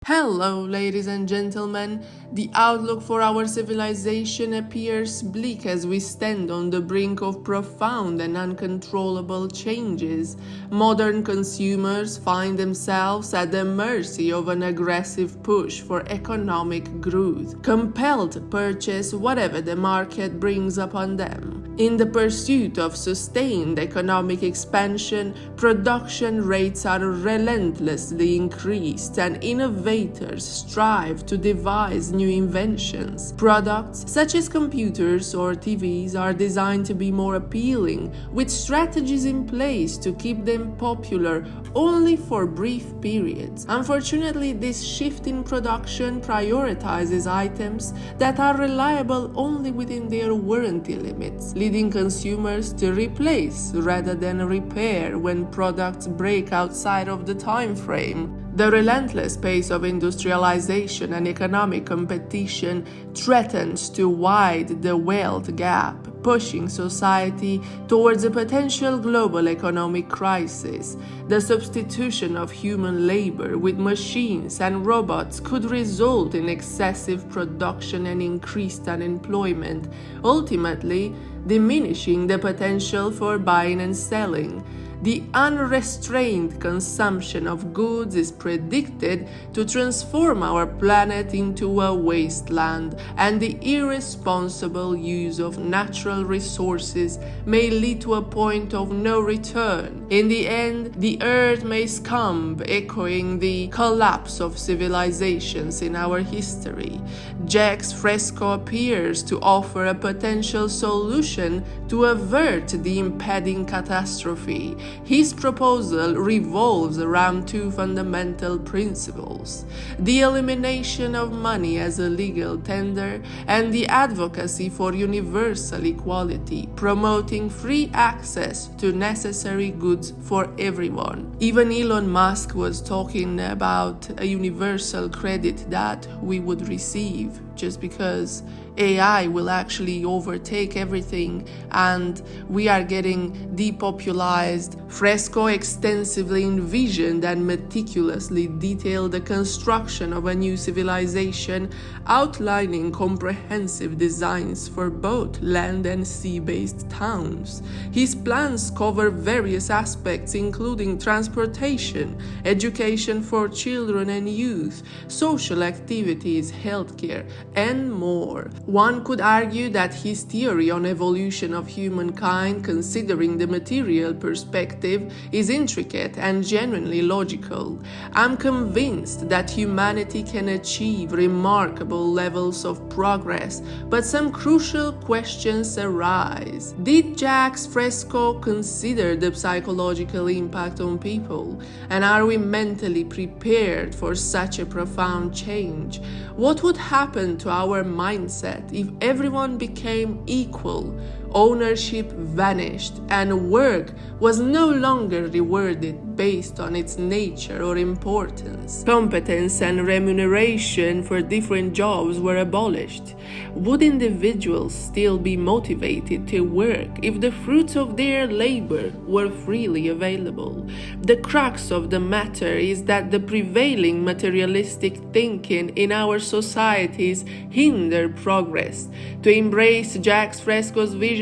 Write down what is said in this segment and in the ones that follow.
Hello, ladies and gentlemen. The outlook for our civilization appears bleak as we stand on the brink of profound and uncontrollable changes. Modern consumers find themselves at the mercy of an aggressive push for economic growth, compelled to purchase whatever the market brings upon them. In the pursuit of sustained economic expansion, production rates are relentlessly increased and innovators strive to devise new inventions. Products such as computers or TVs are designed to be more appealing, with strategies in place to keep them popular only for brief periods. Unfortunately, this shift in production prioritizes items that are reliable only within their warranty limits, leading consumers to replace rather than repair when products break outside of the time frame. The relentless pace of industrialization and economic competition threatens to widen the wealth gap, pushing society towards a potential global economic crisis. The substitution of human labor with machines and robots could result in excessive production and increased unemployment, ultimately diminishing the potential for buying and selling. The unrestrained consumption of goods is predicted to transform our planet into a wasteland, and the irresponsible use of natural resources may lead to a point of no return. In the end, the earth may succumb, echoing the collapse of civilizations in our history. Jacques Fresco appears to offer a potential solution to avert the impending catastrophe. His proposal revolves around two fundamental principles: the elimination of money as a legal tender and the advocacy for universal equality, promoting free access to necessary goods for everyone. Even Elon Musk was talking about a universal credit that we would receive just because AI will actually overtake everything and we are getting depopulated. Fresco extensively envisioned and meticulously detailed the construction of a new civilization, outlining comprehensive designs for both land and sea-based towns. His plans cover various aspects including transportation, education for children and youth, social activities, healthcare, and more. One could argue that his theory on evolution of humankind, considering the material perspective, is intricate and genuinely logical. I'm convinced that humanity can achieve remarkable levels of progress, but some crucial questions arise. Did Jacques Fresco consider the psychological impact on people? And are we mentally prepared for such a profound change? What would happen to our mindset if everyone became equal? Ownership vanished and work was no longer rewarded based on its nature or importance. Competence and remuneration for different jobs were abolished. Would individuals still be motivated to work if the fruits of their labor were freely available? The crux of the matter is that the prevailing materialistic thinking in our societies hinder progress. To embrace Jacques Fresco's vision,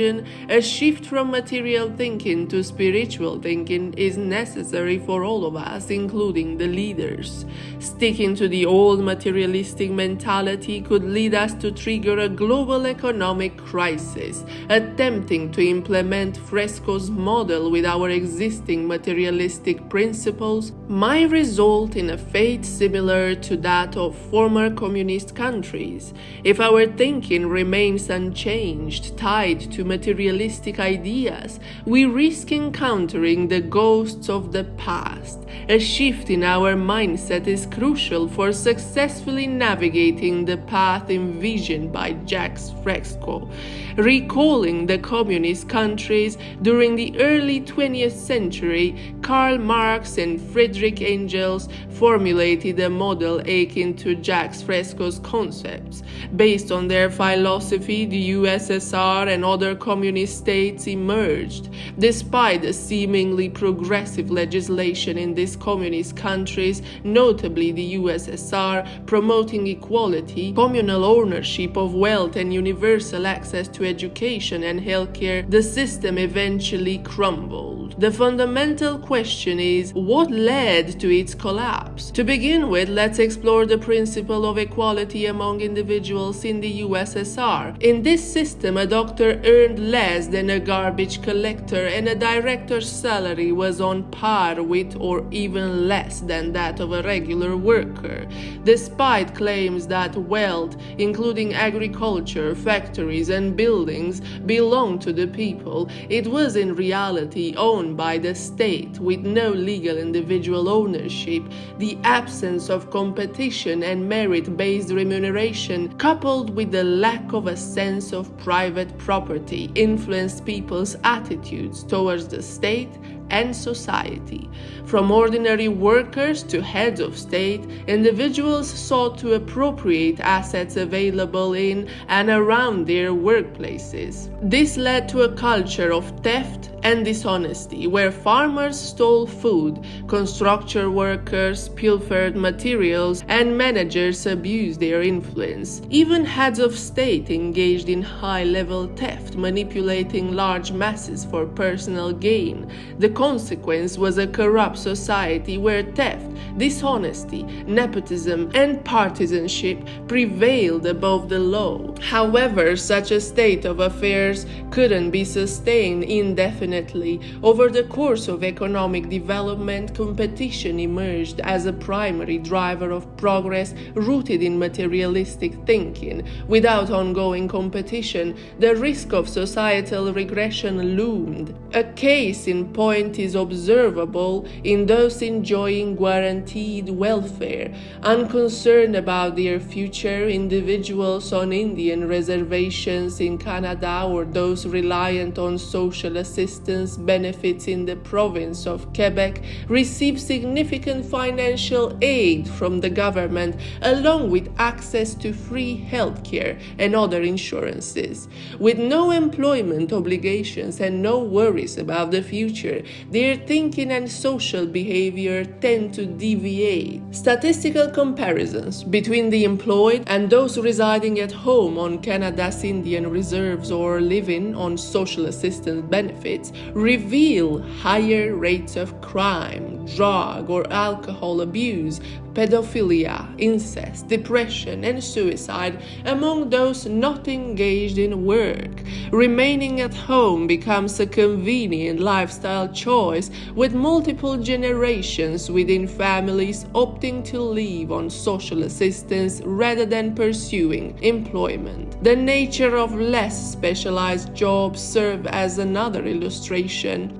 a shift from material thinking to spiritual thinking is necessary for all of us, including the leaders. Sticking to the old materialistic mentality could lead us to trigger a global economic crisis. Attempting to implement Fresco's model with our existing materialistic principles might result in a fate similar to that of former communist countries. If our thinking remains unchanged, tied to materialistic ideas, we risk encountering the ghosts of the past. A shift in our mindset is crucial for successfully navigating the path envisioned by Jacques Fresco. Recalling the communist countries during the early 20th century, Karl Marx and Friedrich Engels formulated a model akin to Jacques Fresco's concepts. Based on their philosophy, the USSR and other communist states emerged. Despite the seemingly progressive legislation in these communist countries, notably the USSR, promoting equality, communal ownership of wealth and universal access to education and healthcare, the system eventually crumbled. The fundamental question is, what led to its collapse? To begin with, let's explore the principle of equality among individuals in the USSR. In this system, a doctor earned less than a garbage collector, and a director's salary was on par with or even less than that of a regular worker. Despite claims that wealth, including agriculture, factories, and buildings, belonged to the people, it was in reality owned by the state with no legal individual ownership. The absence of competition and merit-based remuneration, coupled with the lack of a sense of private property, influenced people's attitudes towards the state and society. From ordinary workers to heads of state, individuals sought to appropriate assets available in and around their workplaces. This led to a culture of theft and dishonesty, where farmers stole food, construction workers pilfered materials, and managers abused their influence. Even heads of state engaged in high-level theft, manipulating large masses for personal gain. The consequence was a corrupt society where theft, dishonesty, nepotism, and partisanship prevailed above the law. However, such a state of affairs couldn't be sustained indefinitely. Over the course of economic development, competition emerged as a primary driver of progress rooted in materialistic thinking. Without ongoing competition, the risk of societal regression loomed. A case in point is observable in those enjoying guaranteed welfare. Unconcerned about their future, individuals on Indian reservations in Canada or those reliant on social assistance benefits in the province of Quebec receive significant financial aid from the government, along with access to free healthcare and other insurances. With no employment obligations and no worries about the future, their thinking and social behavior tend to deviate. Statistical comparisons between the employed and those residing at home on Canada's Indian reserves or living on social assistance benefits reveal higher rates of crime, drug or alcohol abuse, pedophilia, incest, depression, and suicide among those not engaged in work. Remaining at home becomes a convenient lifestyle choice, with multiple generations within families opting to live on social assistance rather than pursuing employment. The nature of less specialized jobs serves as another illustration.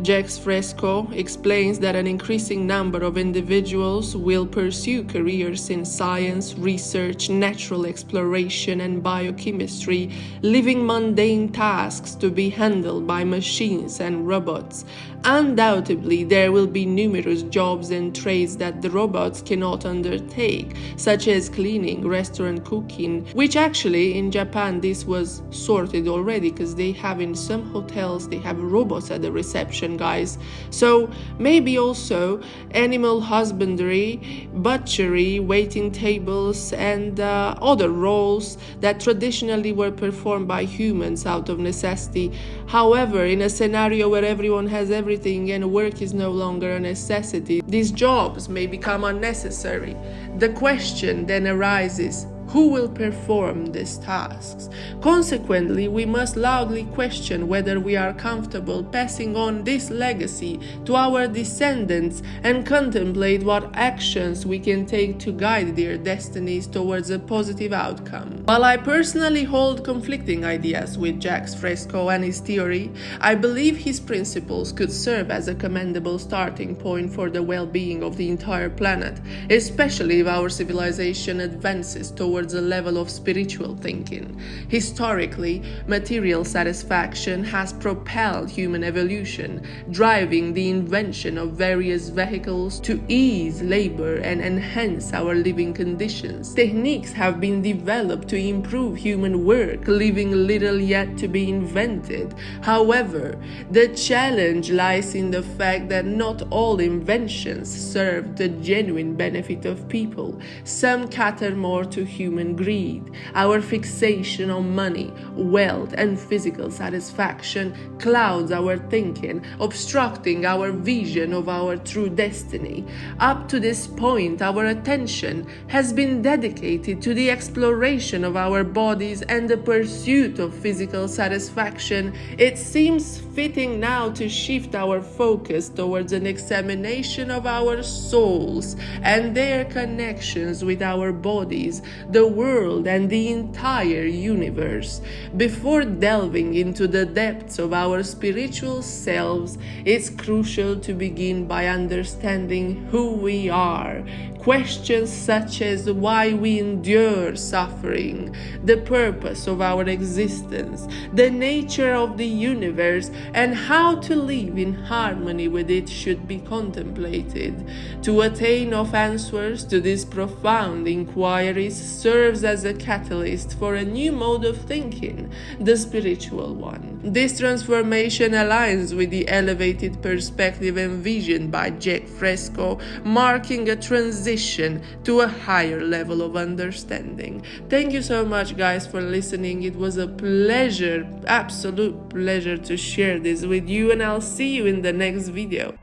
Jacques Fresco explains that an increasing number of individuals will pursue careers in science, research, natural exploration, and biochemistry, leaving mundane tasks to be handled by machines and robots. Undoubtedly, there will be numerous jobs and trades that the robots cannot undertake, such as cleaning, restaurant cooking, which actually in Japan this was sorted already, because they have in some hotels, they have robots at the reception, guys. So maybe also animal husbandry, butchery, waiting tables, and other roles that traditionally were performed by humans out of necessity. However, in a scenario where everyone has everything and work is no longer a necessity, these jobs may become unnecessary. The question then arises, who will perform these tasks? Consequently, we must loudly question whether we are comfortable passing on this legacy to our descendants and contemplate what actions we can take to guide their destinies towards a positive outcome. While I personally hold conflicting ideas with Jacques Fresco and his theory, I believe his principles could serve as a commendable starting point for the well-being of the entire planet, especially if our civilization advances towards towards a level of spiritual thinking. Historically, material satisfaction has propelled human evolution, driving the invention of various vehicles to ease labor and enhance our living conditions. Techniques have been developed to improve human work, leaving little yet to be invented. However, the challenge lies in the fact that not all inventions serve the genuine benefit of people. Some cater more to human greed. Our fixation on money, wealth, and physical satisfaction clouds our thinking, obstructing our vision of our true destiny. Up to this point, our attention has been dedicated to the exploration of our bodies and the pursuit of physical satisfaction. It seems fitting now to shift our focus towards an examination of our souls and their connections with our bodies, the world, and the entire universe. Before delving into the depths of our spiritual selves, it's crucial to begin by understanding who we are. Questions such as why we endure suffering, the purpose of our existence, the nature of the universe, and how to live in harmony with it should be contemplated. To attain of answers to these profound inquiries serves as a catalyst for a new mode of thinking, the spiritual one. This transformation aligns with the elevated perspective envisioned by Jack Fresco, marking a transition to a higher level of understanding. Thank you so much, guys, for listening. It was a pleasure, absolute pleasure, to share this with you, and I'll see you in the next video.